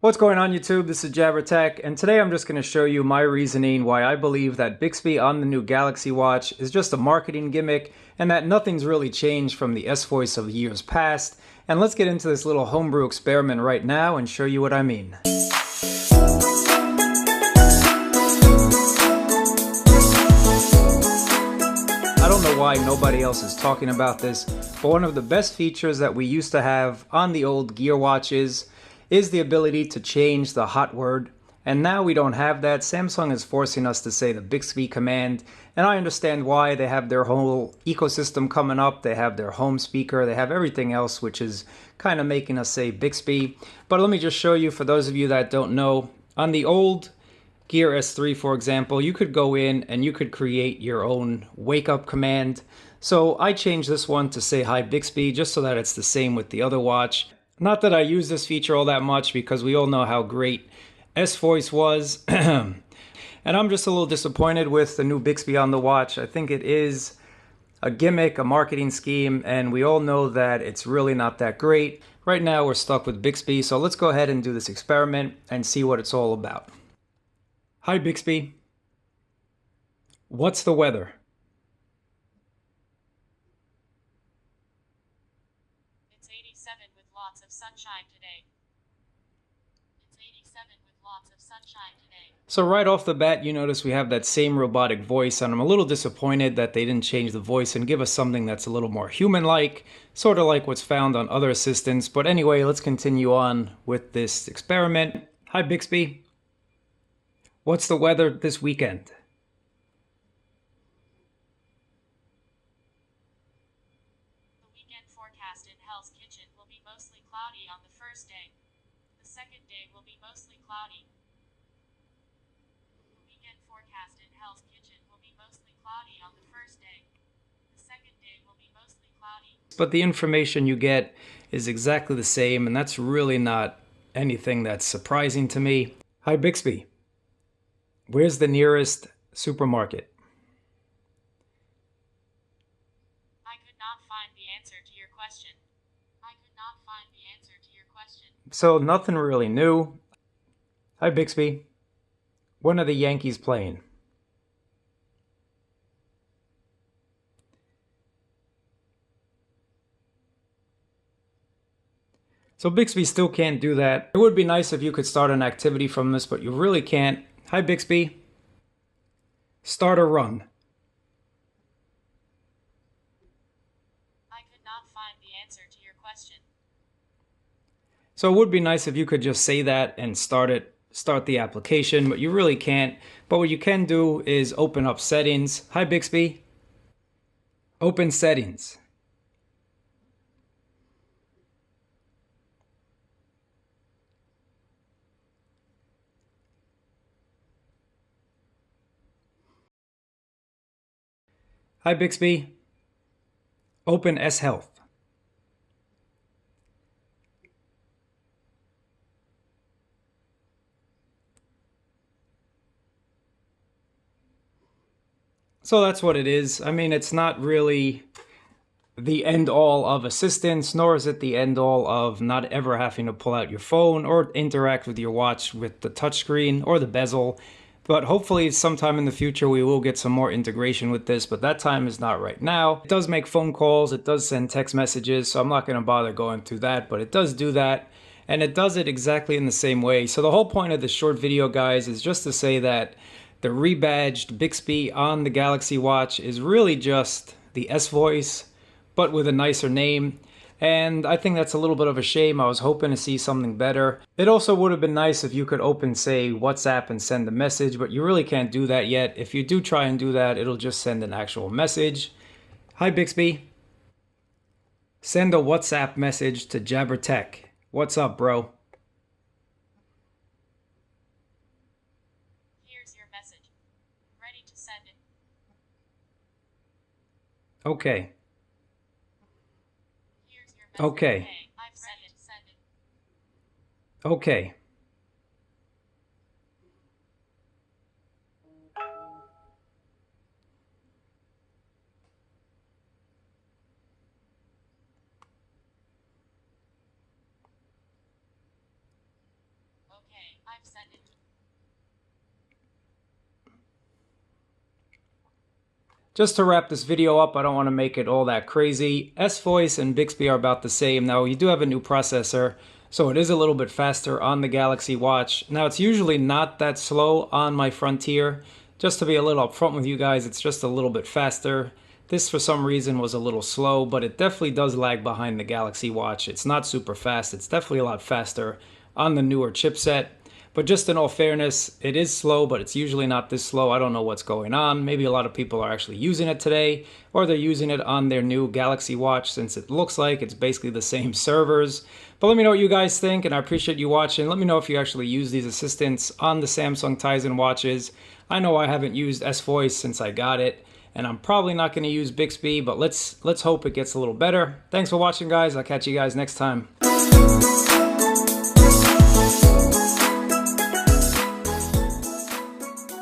What's going on YouTube? This is Jabber Tech, and today I'm just going to show you my reasoning why I believe that Bixby on the new Galaxy Watch is just a marketing gimmick and that nothing's really changed from the S-Voice of years past. And let's get into this little homebrew experiment right now and show you what I mean. I don't know why nobody else is talking about this, but one of the best features that we used to have on the old Gear watches is the ability to change the hot word, and now we don't have that. Samsung is forcing us to say the Bixby command, and I understand why. They have their whole ecosystem coming up, they have their home speaker, they have everything else which is kind of making us say Bixby. But let me just show you, for those of you that don't know, on the old Gear S3, for example, you could go in and you could create your own wake up command. So I changed this one to say hi Bixby, just so that it's the same with the other watch. Not that I use this feature all that much, because we all know how great S-Voice was. And I'm just a little disappointed with the new Bixby on the watch. I think it is a gimmick, a marketing scheme, and we all know that it's really not that great. Right now we're stuck with Bixby, so let's go ahead and do this experiment and see what it's all about. Hi Bixby. What's the weather? It's 87 with lots of sunshine today. It's 87 with lots of sunshine today. So right off the bat, you notice we have that same robotic voice, and I'm a little disappointed that they didn't change the voice and give us something that's a little more human-like, sort of like what's found on other assistants. But anyway, let's continue on with this experiment. Hi Bixby. What's the weather this weekend? The weekend forecast in Hell's Kitchen will be mostly cloudy on the first day. The second day will be mostly cloudy. The weekend forecast in Hell's Kitchen will be mostly cloudy on the first day. The second day will be mostly cloudy. But the information you get is exactly the same, and that's really not anything that's surprising to me. Hi Bixby. Where's the nearest supermarket? I could not find the answer to your question. I could not find the answer to your question. So nothing really new. Hi Bixby. When are the Yankees playing? So Bixby still can't do that. It would be nice if you could start an activity from this, but you really can't. Hi Bixby. Start a run. I could not find the answer to your question. So it would be nice if you could just say that and start the application, but you really can't. But what you can do is open up settings. Hi Bixby. Open settings. Hi Bixby. Open S Health. So that's what it is. I mean, it's not really the end all of assistance, nor is it the end all of not ever having to pull out your phone or interact with your watch with the touchscreen or the bezel. But hopefully sometime in the future we will get some more integration with this, but that time is not right now. It does make phone calls, it does send text messages, so I'm not going to bother going through that, but it does do that, and it does it exactly in the same way. So the whole point of this short video, guys, is just to say that the rebadged Bixby on the Galaxy Watch is really just the S-Voice, but with a nicer name. And I think that's a little bit of a shame. I was hoping to see something better. It also would have been nice if you could open, say, WhatsApp and send a message, but you really can't do that yet. If you do try and do that, it'll just send an actual message. Hi Bixby. Send a WhatsApp message to Jabber Tech. What's up, bro? Here's your message. Ready to send it. Okay. Here's your message. Okay. Okay, I've sent it. Send it. Okay. seconds. Just to wrap this video up, I don't want to make it all that crazy. S-Voice and Bixby are about the same. Now, you do have a new processor, so it is a little bit faster on the Galaxy Watch. Now, it's usually not that slow on my Frontier. Just to be a little upfront with you guys, it's just a little bit faster. This, for some reason, was a little slow, but it definitely does lag behind the Galaxy Watch. It's not super fast. It's definitely a lot faster on the newer chipset. But just in all fairness, it is slow, but it's usually not this slow. I don't know what's going on. Maybe a lot of people are actually using it today, or they're using it on their new Galaxy Watch, since it looks like it's basically the same servers. But let me know what you guys think, and I appreciate you watching. Let me know if you actually use these assistants on the Samsung Tizen watches. I know I haven't used S-Voice since I got it, and I'm probably not going to use Bixby, but let's hope it gets a little better. Thanks for watching, guys. I'll catch you guys next time.